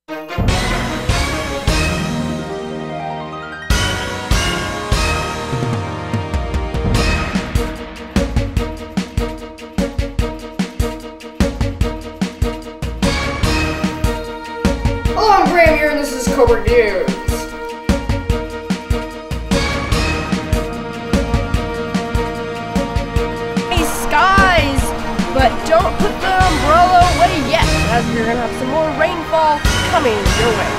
Hello, I'm Graham here, and this is Cobourg News. Hey, skies, but don't put the umbrella away yet, as we're gonna have some more rainfall coming your way.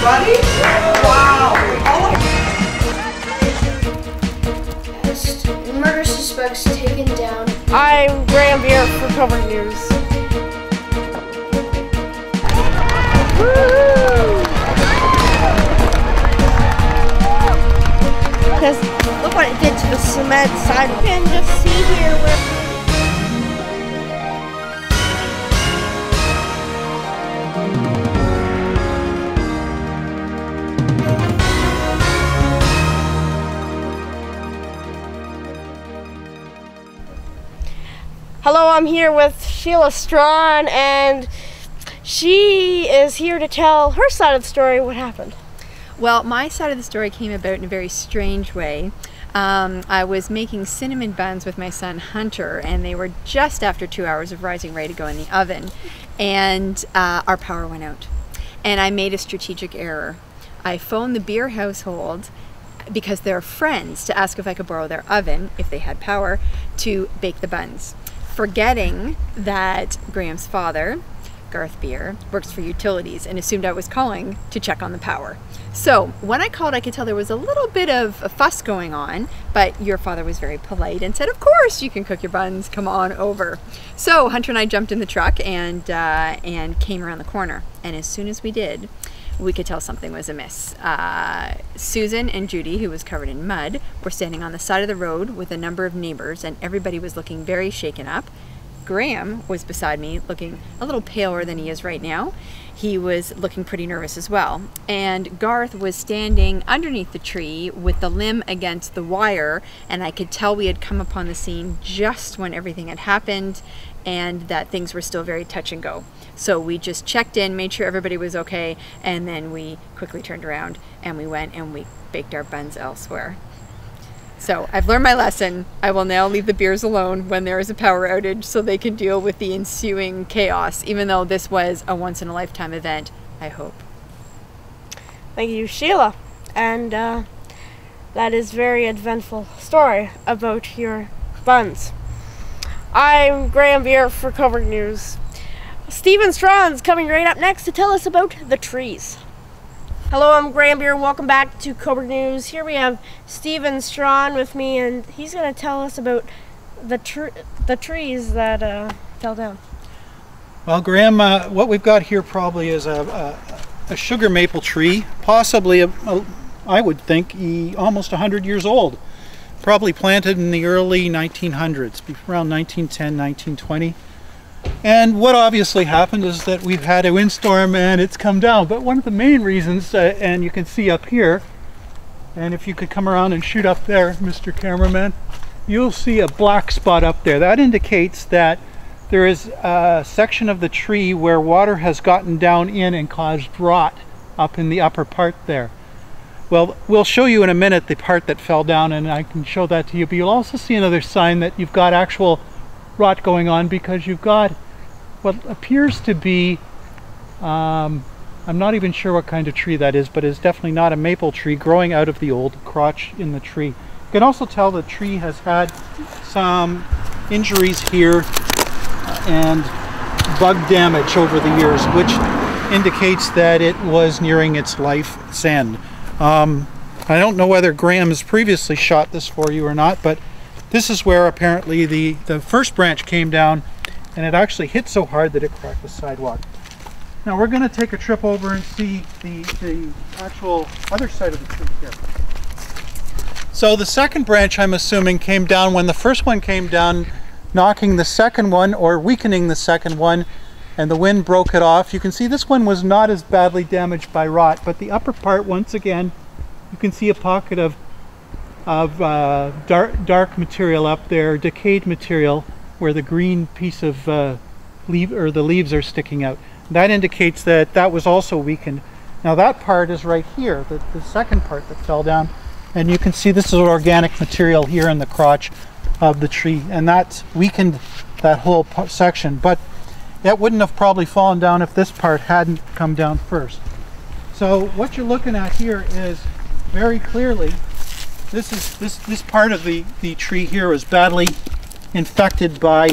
Buddy? Wow! Murder suspects taken down. I'm Graham here for Cobourg News. Because look what it did to the cement side. You can just see here where. Hello, I'm here with Sheila Strawn, and she is here to tell her side of the story. What happened? Well, my side of the story came about in a very strange way. I was making cinnamon buns with my son Hunter, and they were just after 2 hours of rising ready to go in the oven, and our power went out. And I made a strategic error. I phoned the beer household because they're friends to ask if I could borrow their oven, if they had power, to bake the buns, forgetting that Graham's father, Garth Beer, works for utilities and assumed I was calling to check on the power. So when I called, I could tell there was a little bit of a fuss going on, but your father was very polite and said, of course you can cook your buns, come on over. So Hunter and I jumped in the truck and came around the corner. And as soon as we did, we could tell something was amiss. Susan and Judy, who was covered in mud, were standing on the side of the road with a number of neighbors, and everybody was looking very shaken up. Graham was beside me, looking a little paler than he is right now. He was looking pretty nervous as well. And Garth was standing underneath the tree with the limb against the wire, and I could tell we had come upon the scene just when everything had happened and that things were still very touch and go. So we just checked in, made sure everybody was okay, and then we quickly turned around and we went and we baked our buns elsewhere. So I've learned my lesson. I will now leave the beers alone when there is a power outage so they can deal with the ensuing chaos, even though this was a once-in-a-lifetime event, I hope. Thank you, Sheila. And that is a very eventful story about your buns. I'm Graham Beer for Cobourg News. Stephen Strawn's coming right up next to tell us about the trees. Hello, I'm Graham Beer. Welcome back to Cobourg News. Here we have Stephen Strawn with me, and he's going to tell us about the trees that fell down. Well, Graham, what we've got here probably is a sugar maple tree, possibly, I would think, almost 100 years old. Probably planted in the early 1900s, around 1910, 1920. And what obviously happened is that we've had a windstorm and it's come down. But one of the main reasons, and you can see up here, and if you could come around and shoot up there, Mr. Cameraman, you'll see a black spot up there. That indicates that there is a section of the tree where water has gotten down in and caused rot up in the upper part there. Well, we'll show you in a minute the part that fell down, and I can show that to you, but you'll also see another sign that you've got actual rot going on, because you've got what appears to be, I'm not even sure what kind of tree that is, but it's definitely not a maple tree, growing out of the old crotch in the tree. You can also tell the tree has had some injuries here and bug damage over the years, which indicates that it was nearing its life's end. I don't know whether Graham has previously shot this for you or not, but this is where apparently the first branch came down and it actually hit so hard that it cracked the sidewalk. Now we're going to take a trip over and see the actual other side of the tree here. So the second branch, I'm assuming, came down when the first one came down, knocking the second one or weakening the second one, and the wind broke it off. You can see this one was not as badly damaged by rot, but the upper part, once again, you can see a pocket of dark material up there, decayed material, where the green piece of the leaves are sticking out. That indicates that that was also weakened. Now that part is right here, the second part that fell down, and you can see this is organic material here in the crotch of the tree, and that's weakened that whole section. But that wouldn't have probably fallen down if this part hadn't come down first. So what you're looking at here is very clearly this part of the tree here is badly infected by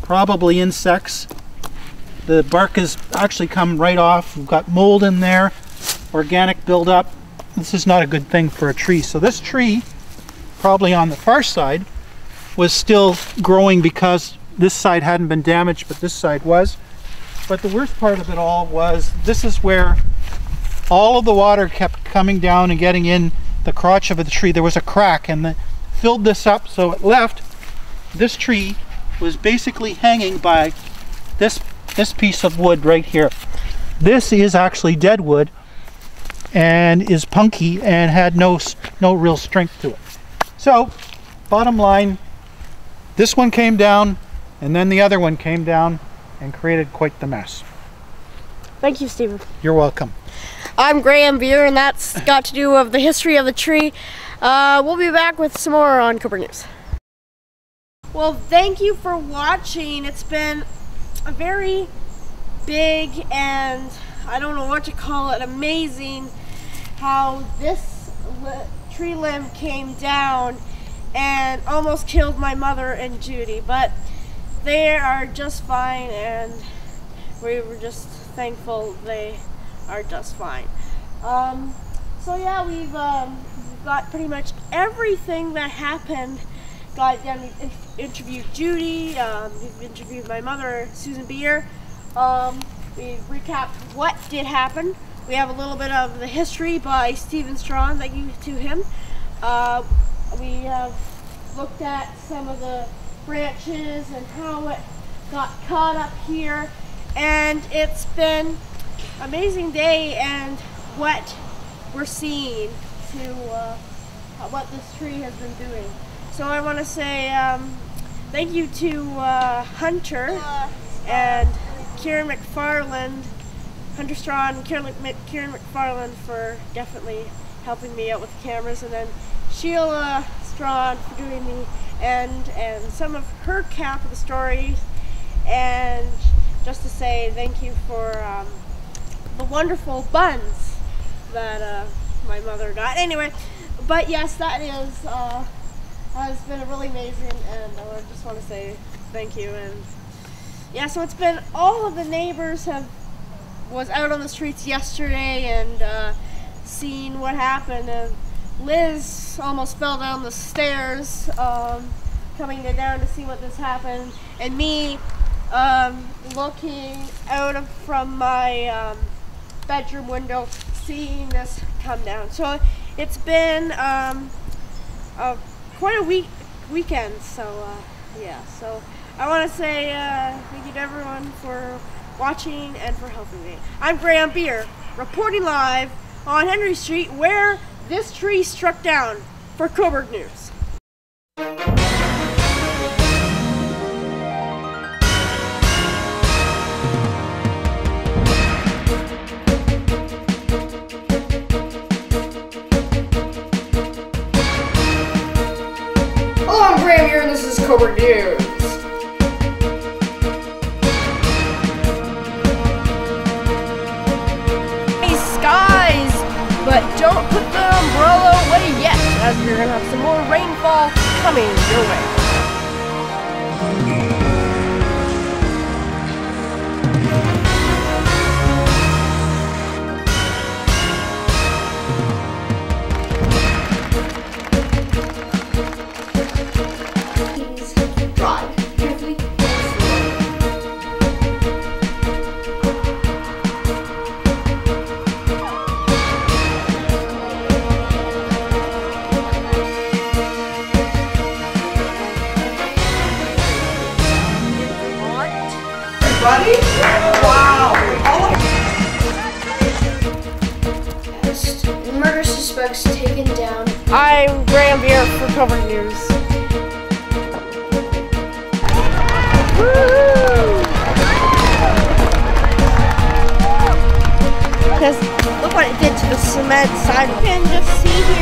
probably insects. The bark has actually come right off. We've got mold in there, organic buildup. This is not a good thing for a tree. So this tree, probably on the far side, was still growing because this side hadn't been damaged, but this side was. But the worst part of it all was this is where all of the water kept coming down and getting in the crotch of the tree. There was a crack and filled this up, so it left. This tree was basically hanging by this piece of wood right here. This is actually dead wood and is punky and had no real strength to it. So bottom line, this one came down and then the other one came down and created quite the mess. Thank you, Stephen. You're welcome. I'm Graham Beer, and that's got to do with the history of the tree. We'll be back with some more on Cobourg News. Well, thank you for watching. It's been a very big and I don't know what to call it, amazing how this tree limb came down and almost killed my mother and Judy, but they are just fine and we were just thankful they are just fine. So yeah, we've got pretty much everything that happened. We've interviewed Judy, we've interviewed my mother, Susan Beer. We recapped what did happen. We have a little bit of the history by Stephen Strawn, thank you to him. We have looked at some of the branches and how it got caught up here, and it's been an amazing day and what we're seeing to what this tree has been doing. So I want to say thank you to Hunter and Kieran McFarland, Hunter Strawn and Kieran McFarland for definitely helping me out with the cameras, and then Sheila Strawn for doing the end and some of her cap of the stories, and just to say thank you for the wonderful buns that my mother got. Anyway, but yes, that is has been really amazing, and I just want to say thank you. And yeah, so it's been, all of the neighbors was out on the streets yesterday and seen what happened, and Liz almost fell down the stairs coming down to see what this happened, and me looking out from my bedroom window seeing this come down. So it's been quite a weekend, so yeah, so I want to say thank you to everyone for watching and for helping me. I'm Graham Beer, reporting live on Henry Street, where this tree struck down, for Cobourg News. Hello, I'm Graham here, and this is Cobourg News. Skies, but don't put the umbrella away yet, as we're gonna have some more rainfall coming your way. Please drive carefully and everybody. Wow. Murder suspects taken down. I'm Graham Beer for Cobourg News. Because look what it did to the cement side. You can just see here.